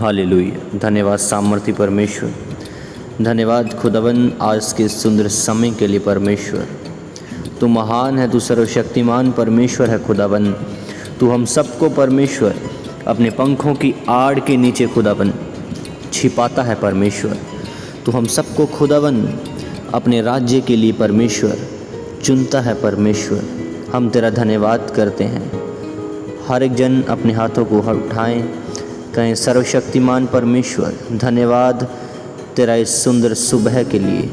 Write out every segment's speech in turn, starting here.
Hallelujah. धन्यवाद सामर्थी परमेश्वर, धन्यवाद खुदावन आज के सुंदर समय के लिए परमेश्वर। तू महान है, तू सर्वशक्तिमान परमेश्वर है खुदावन। तू हम सबको परमेश्वर अपने पंखों की आड़ के नीचे खुदावन छिपाता है परमेश्वर। तू हम सबको खुदावन अपने राज्य के लिए परमेश्वर चुनता है परमेश्वर। हम तेरा धन्यवाद करते हैं। हर एक जन अपने हाथों को उठाएं, कहें सर्वशक्तिमान परमेश्वर धन्यवाद तेरा इस सुंदर सुबह के लिए,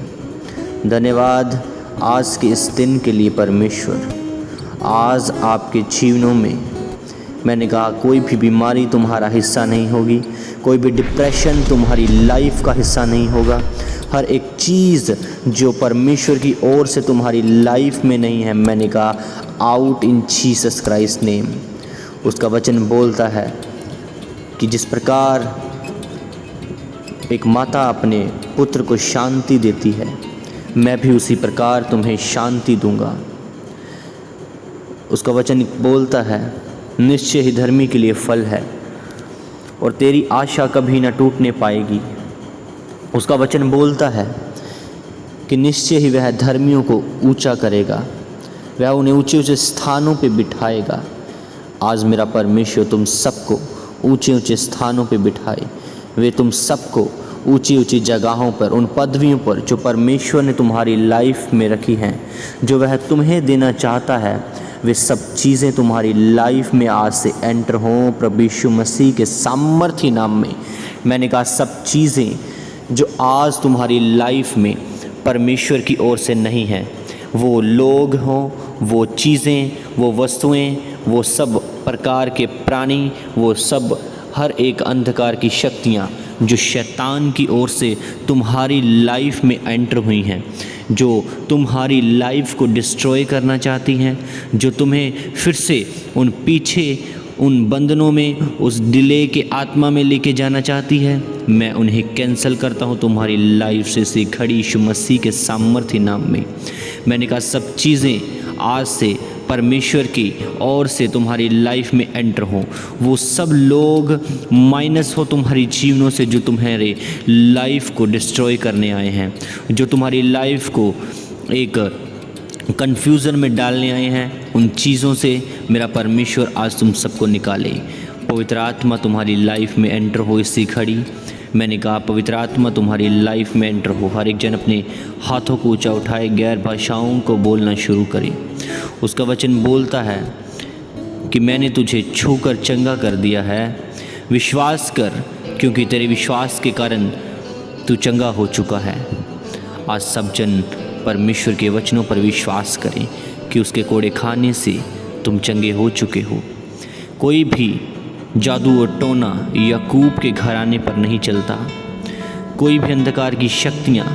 धन्यवाद आज के इस दिन के लिए परमेश्वर। आज आपके जीवनों में मैंने कहा कोई भी बीमारी तुम्हारा हिस्सा नहीं होगी, कोई भी डिप्रेशन तुम्हारी लाइफ का हिस्सा नहीं होगा। हर एक चीज़ जो परमेश्वर की ओर से तुम्हारी लाइफ में नहीं है, मैंने कहा out in Jesus Christ name. उसका वचन बोलता है कि जिस प्रकार एक माता अपने पुत्र को शांति देती है, मैं भी उसी प्रकार तुम्हें शांति दूंगा। उसका वचन बोलता है निश्चय ही धर्मी के लिए फल है और तेरी आशा कभी न टूटने पाएगी। उसका वचन बोलता है कि निश्चय ही वह धर्मियों को ऊंचा करेगा, वह उन्हें ऊंचे ऊंचे स्थानों पे बिठाएगा। आज मेरा परमेश्वर तुम सबको ऊंचे ऊंचे स्थानों पे बिठाए, वे तुम सबको ऊंची ऊंची जगहों पर, उन पदवियों पर जो परमेश्वर ने तुम्हारी लाइफ में रखी हैं, जो वह तुम्हें देना चाहता है, वे सब चीज़ें तुम्हारी लाइफ में आज से एंटर हों प्रभु यीशु मसीह के सामर्थी नाम में। मैंने कहा सब चीज़ें जो आज तुम्हारी लाइफ में परमेश्वर की ओर से नहीं हैं, वो लोग हों, वो चीज़ें, वो वस्तुएं, वो सब प्रकार के प्राणी, वो सब हर एक अंधकार की शक्तियाँ जो शैतान की ओर से तुम्हारी लाइफ में एंटर हुई हैं, जो तुम्हारी लाइफ को डिस्ट्रॉय करना चाहती हैं, जो तुम्हें फिर से उन पीछे उन बंधनों में, उस डिले के आत्मा में लेके जाना चाहती है, मैं उन्हें कैंसिल करता हूँ तुम्हारी लाइफ से खड़ी यीशु मसीह के सामर्थ्य नाम में। मैंने कहा सब चीज़ें आज से परमेश्वर की ओर से तुम्हारी लाइफ में एंटर हो। वो सब लोग माइनस हो तुम्हारी जीवनों से जो तुम्हारे लाइफ को डिस्ट्रॉय करने आए हैं, जो तुम्हारी लाइफ को एक कन्फ्यूज़न में डालने आए हैं, उन चीज़ों से मेरा परमेश्वर आज तुम सबको निकाले। पवित्र आत्मा तुम्हारी लाइफ में एंटर हो इसी घड़ी। मैंने कहा पवित्र आत्मा तुम्हारी लाइफ में एंटर हो। हर एक जन अपने हाथों को ऊंचा उठाए, गैर भाषाओं को बोलना शुरू करे। उसका वचन बोलता है कि मैंने तुझे छूकर चंगा कर दिया है, विश्वास कर क्योंकि तेरे विश्वास के कारण तू चंगा हो चुका है। आज सब जन परमेश्वर के वचनों पर विश्वास करें कि उसके कोड़े खाने से तुम चंगे हो चुके हो। कोई भी जादू और टोना याकूब के घराने पर नहीं चलता। कोई भी अंधकार की शक्तियाँ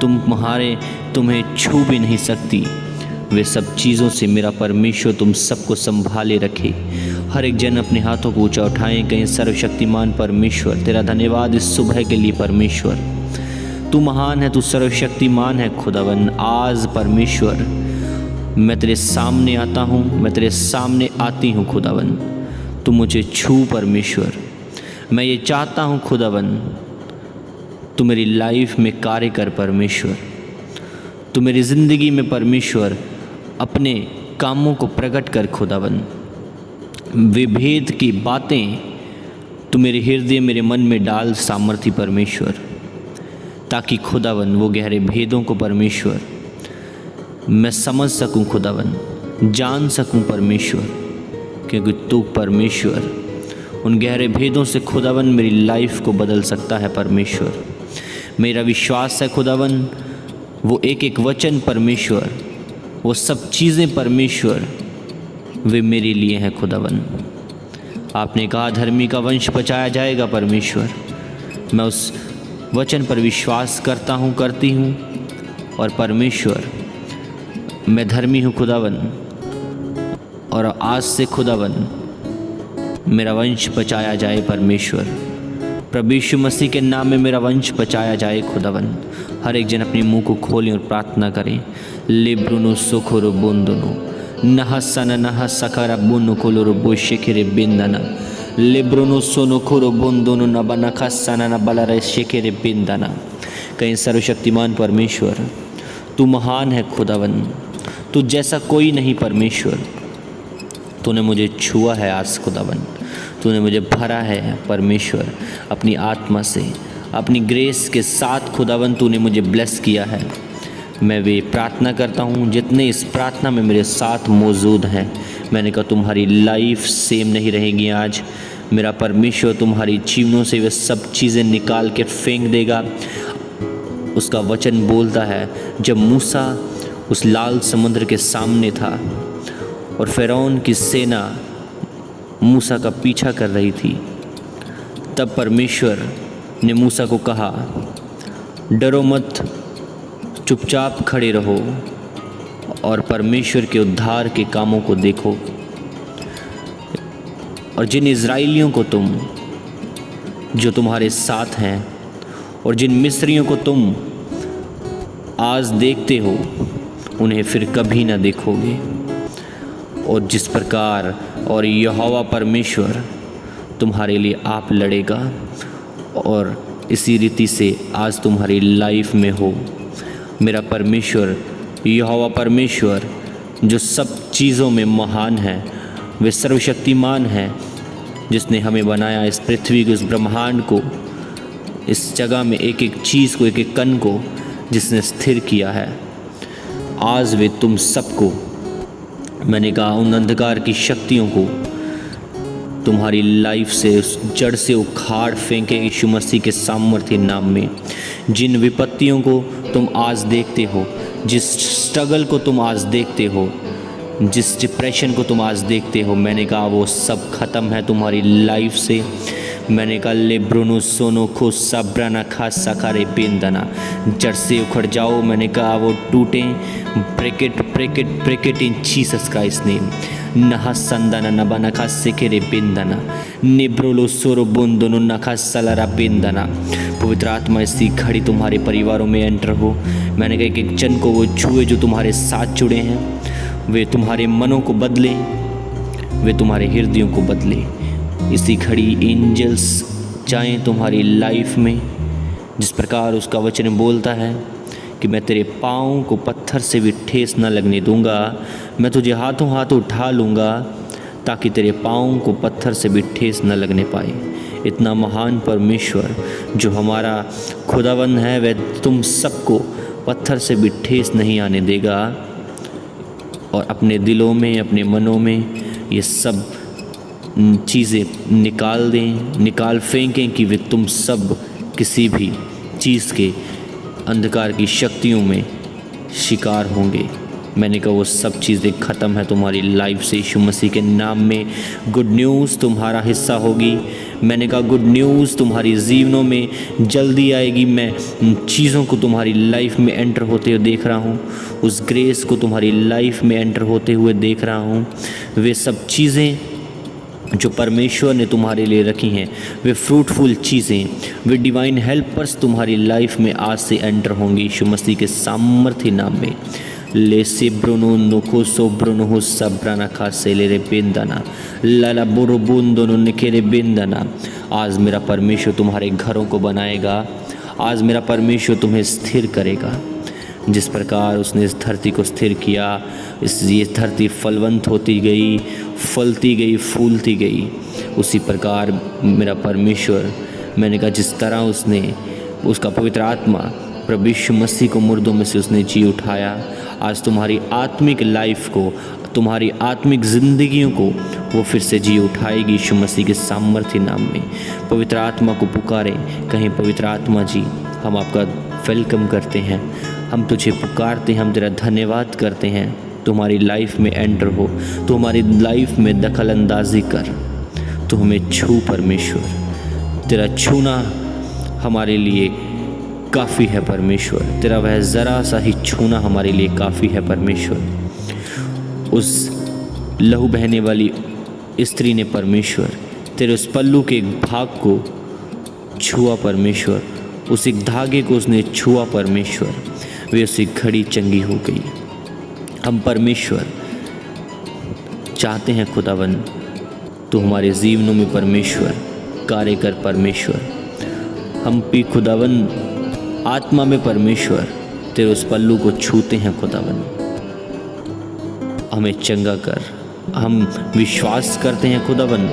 तुम्हें छू भी नहीं सकती। वे सब चीज़ों से मेरा परमेश्वर तुम सबको संभाले रखे। हर एक जन अपने हाथों को ऊंचा उठाएं, कहें सर्वशक्तिमान परमेश्वर तेरा धन्यवाद इस सुबह के लिए परमेश्वर। तू महान है, तू सर्वशक्तिमान है खुदावन। आज परमेश्वर मैं तेरे सामने आता हूँ, मैं तेरे सामने आती हूँ खुदावन। तू मुझे छू परमेश्वर। मैं ये चाहता हूँ खुदावन तू मेरी लाइफ में कार्य कर परमेश्वर। तू मेरी ज़िंदगी में परमेश्वर अपने कामों को प्रकट कर खुदावन। विभेद की बातें तू मेरे हृदय मेरे मन में डाल सामर्थी परमेश्वर, ताकि खुदावन वो गहरे भेदों को परमेश्वर मैं समझ सकूं खुदावन, जान सकूं परमेश्वर, क्योंकि तू परमेश्वर उन गहरे भेदों से खुदावन मेरी लाइफ को बदल सकता है परमेश्वर। मेरा विश्वास है खुदावन वो एक एक वचन परमेश्वर, वो सब चीज़ें परमेश्वर वे मेरे लिए हैं खुदावन। आपने कहा धर्मी का वंश बचाया जाएगा परमेश्वर। मैं उस वचन पर विश्वास करता हूँ, करती हूँ, और परमेश्वर मैं धर्मी हूँ खुदावन, और आज से खुदावन मेरा वंश बचाया जाए परमेश्वर। प्रभु यीशु मसीह के नाम में मेरा वंश बचाया जाए खुदावन। हर एक जन अपने मुंह को खोलें और प्रार्थना करें। लेब्रुनो सोखोरो बोंदोनो नहसन नह सकरा बुनो कोलोरो बोशेकेरे बिंदना लेब्रोनो सोनो खोरो बोंदोनो न बना खसाना न बला रे शेकेरे बिंदाना। कहीं सर्वशक्तिमान परमेश्वर, तू महान है खुदावन, तू जैसा कोई नहीं परमेश्वर। तूने मुझे छुआ है आज खुदावन, तूने मुझे भरा है परमेश्वर अपनी आत्मा से, अपनी ग्रेस के साथ खुदावन तूने मुझे ब्लेस किया है। मैं वे प्रार्थना करता हूँ जितने इस प्रार्थना में मेरे साथ मौजूद हैं। मैंने कहा तुम्हारी लाइफ सेम नहीं रहेगी आज। मेरा परमेश्वर तुम्हारी जीवनों से वे सब चीज़ें निकाल के फेंक देगा। उसका वचन बोलता है, जब मूसा उस लाल समुद्र के सामने था और फ़िरौन की सेना मूसा का पीछा कर रही थी, तब परमेश्वर ने मूसा को कहा, डरो मत, चुपचाप खड़े रहो और परमेश्वर के उद्धार के कामों को देखो। और जिन इज़राइलियों को तुम, जो तुम्हारे साथ हैं, और जिन मिस्रियों को तुम आज देखते हो, उन्हें फिर कभी ना देखोगे। और जिस प्रकार और यहोवा परमेश्वर तुम्हारे लिए आप लड़ेगा, और इसी रीति से आज तुम्हारी लाइफ में हो। मेरा परमेश्वर यहोवा परमेश्वर जो सब चीज़ों में महान है, वे सर्वशक्तिमान है, जिसने हमें बनाया, इस पृथ्वी को, इस ब्रह्मांड को, इस जगह में एक एक चीज़ को, एक एक कण को जिसने स्थिर किया है। आज वे तुम सबको, मैंने कहा उन अंधकार की शक्तियों को तुम्हारी लाइफ से, उस जड़ से उखाड़ फेंके यीशु मसीह के सामर्थ्य नाम में। जिन विपत्तियों को तुम आज देखते हो, जिस स्ट्रगल को तुम आज देखते हो, जिस डिप्रेशन को तुम आज देखते हो, मैंने कहा वो सब ख़त्म है तुम्हारी लाइफ से। मैंने कहा लेब्रोनो सोनो खो सब्राना खा सकारे बेंदना, जड़ से उखड़ जाओ। मैंने कहा वो टूटें, bracket bracket bracket in Jesus Christ name. नहा संदना नबना खा सेकेरे बेंदना, नेब्रोलो सोरो बोंदोनो नखा सलारा बेंदना। पवित्र आत्मा इसी घड़ी तुम्हारे परिवारों में एंटर हो। मैंने कहा एक एक जन को वो छुए जो तुम्हारे साथ जुड़े हैं, वे तुम्हारे मनों को बदले, वे तुम्हारे हृदयों को बदले। इसी घड़ी एंजल्स जाएं तुम्हारी लाइफ में, जिस प्रकार उसका वचन बोलता है कि मैं तेरे पाँव को पत्थर से भी ठेस न लगने दूंगा, मैं तुझे हाथों हाथ उठा लूँगा ताकि तेरे पाँव को पत्थर से भी ठेस न लगने पाए। इतना महान परमेश्वर जो हमारा खुदावन है, वह तुम सबको पत्थर से भी ठेस नहीं आने देगा। और अपने दिलों में, अपने मनों में ये सब चीज़ें निकाल दें, निकाल फेंकें कि वे तुम सब किसी भी चीज़ के अंधकार की शक्तियों में शिकार होंगे। मैंने कहा वो सब चीज़ें ख़त्म है तुम्हारी लाइफ से यीशु मसीह के नाम में। गुड न्यूज़ तुम्हारा हिस्सा होगी। मैंने कहा गुड न्यूज़ तुम्हारी जीवनों में जल्दी आएगी। मैं चीज़ों को तुम्हारी लाइफ में एंटर होते हुए देख रहा हूँ, उस ग्रेस को तुम्हारी लाइफ में एंटर होते हुए देख रहा हूँ। वे सब चीज़ें जो परमेश्वर ने तुम्हारे लिए रखी हैं, वे फ्रूटफुल चीज़ें, वे डिवाइन हेल्पर्स तुम्हारी लाइफ में आज से एंटर होंगी यीशु मसीह के सामर्थ्य नाम में। ले से ब्रोनो नको सो ब्रोनो हो सब्राना खा से ले रे बेंदाना लाला बोरो बोंदोनो निकेरे बेंदाना। आज मेरा परमेश्वर तुम्हारे घरों को बनाएगा। आज मेरा परमेश्वर तुम्हें स्थिर करेगा। जिस प्रकार उसने इस धरती को स्थिर किया, ये धरती फलवंत होती गई, फलती गई, फूलती गई, उसी प्रकार मेरा परमेश्वर, मैंने कहा जिस तरह उसने उसका पवित्र आत्मा प्रभु यीशु मसीह को मुर्दों में से उसने जी उठाया, आज तुम्हारी आत्मिक लाइफ को, तुम्हारी आत्मिक ज़िंदगियों को वो फिर से जी उठाएगी यीशु मसीह के सामर्थ्य नाम में। पवित्र आत्मा को पुकारें, कहें पवित्र आत्मा जी हम आपका वेलकम करते हैं, हम तुझे पुकारते हैं, हम तेरा धन्यवाद करते हैं। तुम्हारी लाइफ में एंटर हो, तो हमारी लाइफ में दखल अंदाजी कर, तो हमें छू परमेश्वर। तेरा छूना हमारे लिए काफ़ी है परमेश्वर। तेरा वह ज़रा सा ही छूना हमारे लिए काफ़ी है परमेश्वर। उस लहू बहने वाली स्त्री ने परमेश्वर तेरे उस पल्लू के एक भाग को छुआ परमेश्वर, उस एक धागे को उसने छुआ परमेश्वर, वे उसी घड़ी चंगी हो गई। हम परमेश्वर चाहते हैं खुदावन तो हमारे जीवनों में परमेश्वर कार्य कर परमेश्वर। हम भी खुदावन आत्मा में परमेश्वर तेरे उस पल्लू को छूते हैं खुदावन, हमें चंगा कर। हम विश्वास करते हैं खुदावन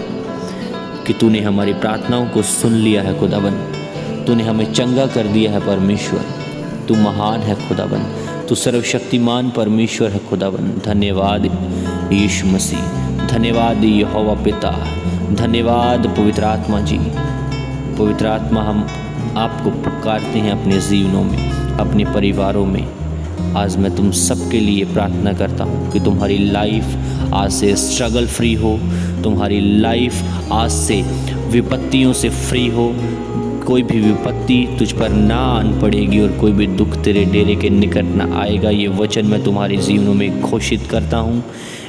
कि तूने हमारी प्रार्थनाओं को सुन लिया है खुदावन, तूने हमें चंगा कर दिया है परमेश्वर। तू महान है खुदावन, तू सर्वशक्तिमान परमेश्वर है खुदावन। धन्यवाद यीशु मसीह, धन्यवाद यहोवा पिता, धन्यवाद पवित्र आत्मा जी। पवित्र आत्मा, हम आपको पुकारते हैं अपने जीवनों में, अपने परिवारों में। आज मैं तुम सबके लिए प्रार्थना करता हूँ कि तुम्हारी लाइफ आज से स्ट्रगल फ्री हो, तुम्हारी लाइफ आज से विपत्तियों से फ्री हो। कोई भी विपत्ति तुझ पर ना आन पड़ेगी और कोई भी दुख तेरे डेरे के निकट ना आएगा। ये वचन मैं तुम्हारे जीवनों में घोषित करता हूँ।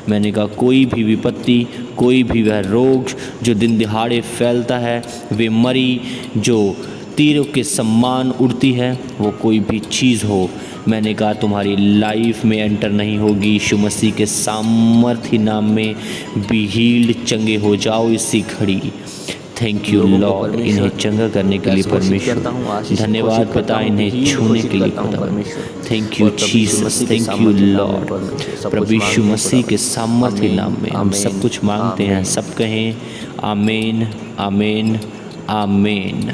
मैंने कहा कोई भी विपत्ति, कोई भी वह रोग जो दिन दिहाड़े फैलता है, वे मरी जो तीरों के समान उड़ती है, वो कोई भी चीज़ हो, मैंने कहा तुम्हारी लाइफ में एंटर नहीं होगी। यीशु मसीह के सामर्थी नाम में बी हील्ड, चंगे हो जाओ इसी घड़ी। थैंक यू लॉर्ड, इन्हें चंगा करने के लिए परमेश्वर। धन्यवाद पिता, इन्हें छूने के लिए खुदा। Thank you Jesus, thank you Lord. प्रभु यीशु मसीह के सामर्थी नाम में हम सब कुछ मांगते हैं। सब कहें आमीन, आमीन, आमीन।